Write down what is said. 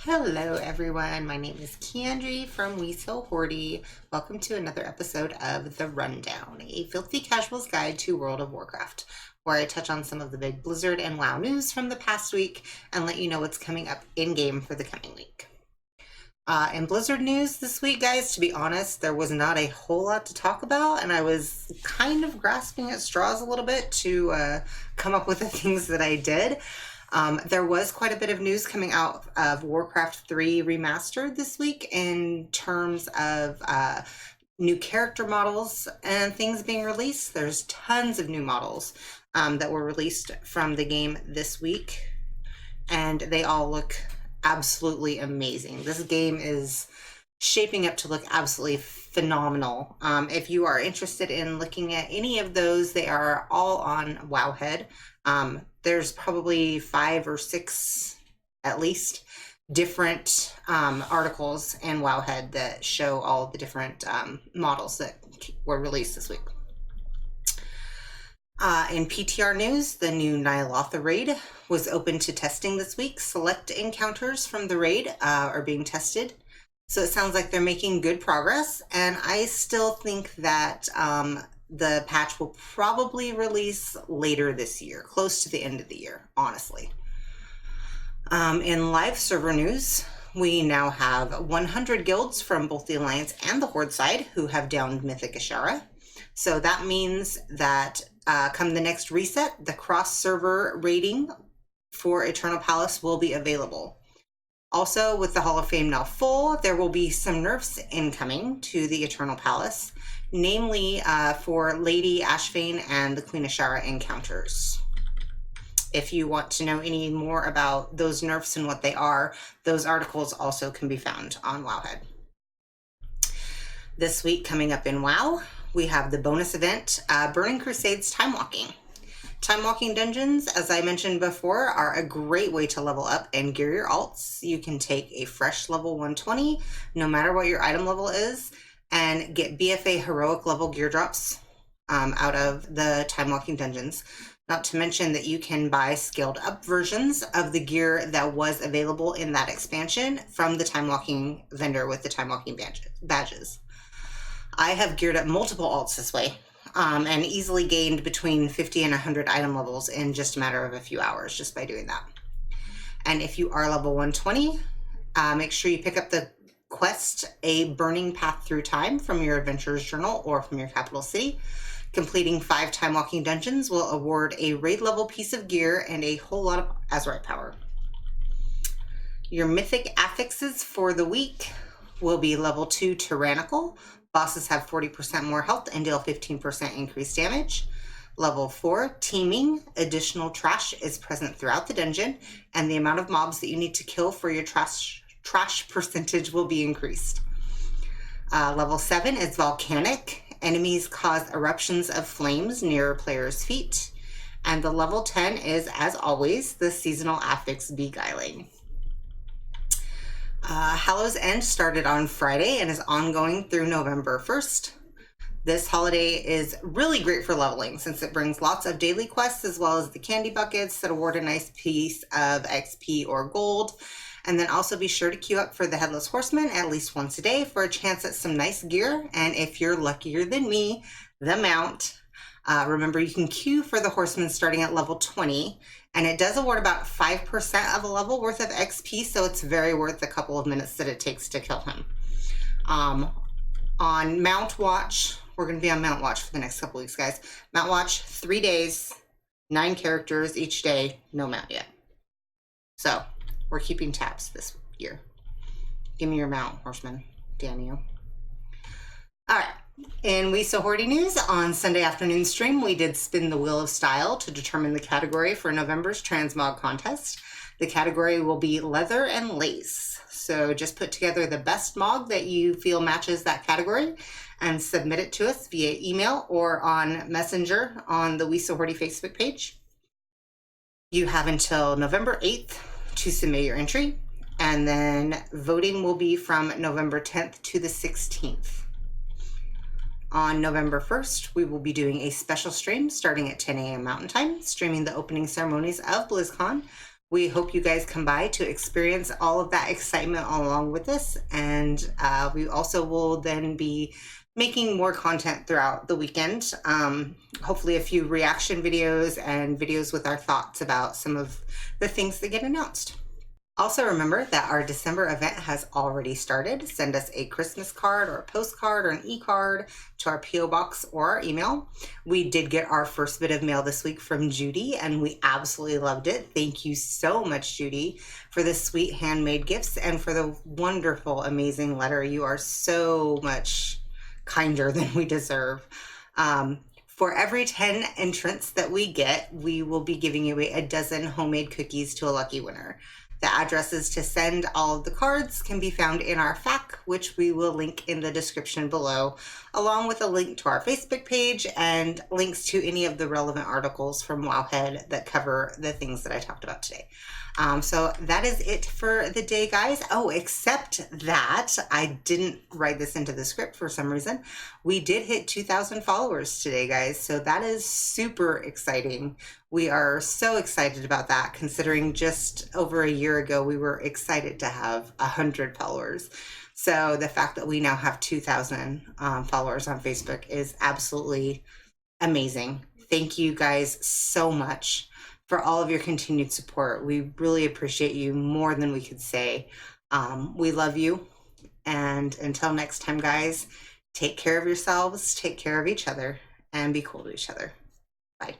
Hello everyone, my name is Keandre from So Hordie. Welcome to another episode of The Rundown, a filthy casual's guide to World of Warcraft, where I touch on some of the big Blizzard and WoW news from the past week and let you know what's coming up in-game for the coming week. In Blizzard news this week, guys, to be honest, there was not a whole lot to talk about, and I was kind of grasping at straws a little bit to come up with the things that I did. There was quite a bit of news coming out of Warcraft 3 Remastered this week in terms of new character models and things being released. There's tons of new models that were released from the game this week, and they all look absolutely amazing. This game is shaping up to look absolutely phenomenal. If you are interested in looking at any of those, they are all on Wowhead. There's probably 5 or 6 at least different articles in Wowhead that show all the different models that were released this week. In PTR news, the new Ny'alotha raid was open to testing this week. Select encounters from the raid are being tested. So it sounds like they're making good progress, and I still think that the patch will probably release later this year, close to the end of the year, honestly. In live server news, we now have 100 guilds from both the Alliance and the Horde side who have downed Mythic Ashara. So that means that come the next reset, the cross-server rating for Eternal Palace will be available. Also, with the Hall of Fame now full, there will be some nerfs incoming to the Eternal Palace, namely for Lady Ashvane and the Queen Ashara encounters. If you want to know any more about those nerfs and what they are, those articles also can be found on Wowhead. This week coming up in WoW, we have the bonus event, Burning Crusades Time Walking. Time walking dungeons, as I mentioned before, are a great way to level up and gear your alts. You can take a fresh level 120, no matter what your item level is, and get BFA heroic level gear drops out of the time walking dungeons. Not to mention that you can buy scaled up versions of the gear that was available in that expansion from the time walking vendor with the time walking badges. I have geared up multiple alts this way. And easily gained between 50 and 100 item levels in just a matter of a few hours just by doing that. And if you are level 120, make sure you pick up the quest, A Burning Path Through Time from your Adventurer's Journal or from your capital city. Completing 5 time walking dungeons will award a raid level piece of gear and a whole lot of Azerite power. Your mythic affixes for the week will be level 2 Tyrannical. Bosses have 40% more health and deal 15% increased damage. Level 4, Teaming. Additional trash is present throughout the dungeon, and the amount of mobs that you need to kill for your trash percentage will be increased. Level 7 is Volcanic. Enemies cause eruptions of flames near players' feet. And the level 10 is, as always, the seasonal affix Beguiling. Hallows End started on Friday and is ongoing through November 1st. This holiday is really great for leveling since it brings lots of daily quests as well as the candy buckets that award a nice piece of XP or gold. And then also be sure to queue up for the Headless Horseman at least once a day for a chance at some nice gear. And if you're luckier than me, the mount. Remember, you can queue for the Horseman starting at level 20. And it does award about 5% of a level worth of XP, so it's very worth a couple of minutes that it takes to kill him. On Mount Watch, we're going to be on Mount Watch for the next couple weeks, guys. Mount Watch, 3 days, 9 characters each day, no mount yet. So, we're keeping tabs this year. Give me your mount, Horseman. Damn you. All right. In We So Hordie news, on Sunday afternoon stream, we did spin the wheel of style to determine the category for November's transmog contest. The category will be leather and lace. So just put together the best mog that you feel matches that category and submit it to us via email or on Messenger on the We So Hordie Facebook page. You have until November 8th to submit your entry, and then voting will be from November 10th to the 16th. On November 1st, we will be doing a special stream starting at 10 a.m. Mountain Time, streaming the opening ceremonies of BlizzCon We hope you guys come by to experience all of that excitement along with us. And we also will then be making more content throughout the weekend. Hopefully a few reaction videos and videos with our thoughts about some of the things that get announced. Also remember that our December event has already started. Send us a Christmas card or a postcard or an e-card to our P.O. box or our email. We did get our first bit of mail this week from Judy, and we absolutely loved it. Thank you so much, Judy, for the sweet handmade gifts and for the wonderful, amazing letter. You are so much kinder than we deserve. For every 10 entrants that we get, we will be giving away a dozen homemade cookies to a lucky winner. The addresses to send all of the cards can be found in our FAQ, which we will link in the description below, along with a link to our Facebook page and links to any of the relevant articles from Wowhead that cover the things that I talked about today. So that is it for the day, guys. Oh, except that I didn't write this into the script for some reason. We did hit 2,000 followers today, guys. So that is super exciting. We are so excited about that, considering just over a year ago, we were excited to have 100 followers. So the fact that we now have 2,000 followers on Facebook is absolutely amazing. Thank you guys so much for all of your continued support. We really appreciate you more than we could say. We love you. And until next time, guys, take care of yourselves, take care of each other, and be cool to each other. Bye.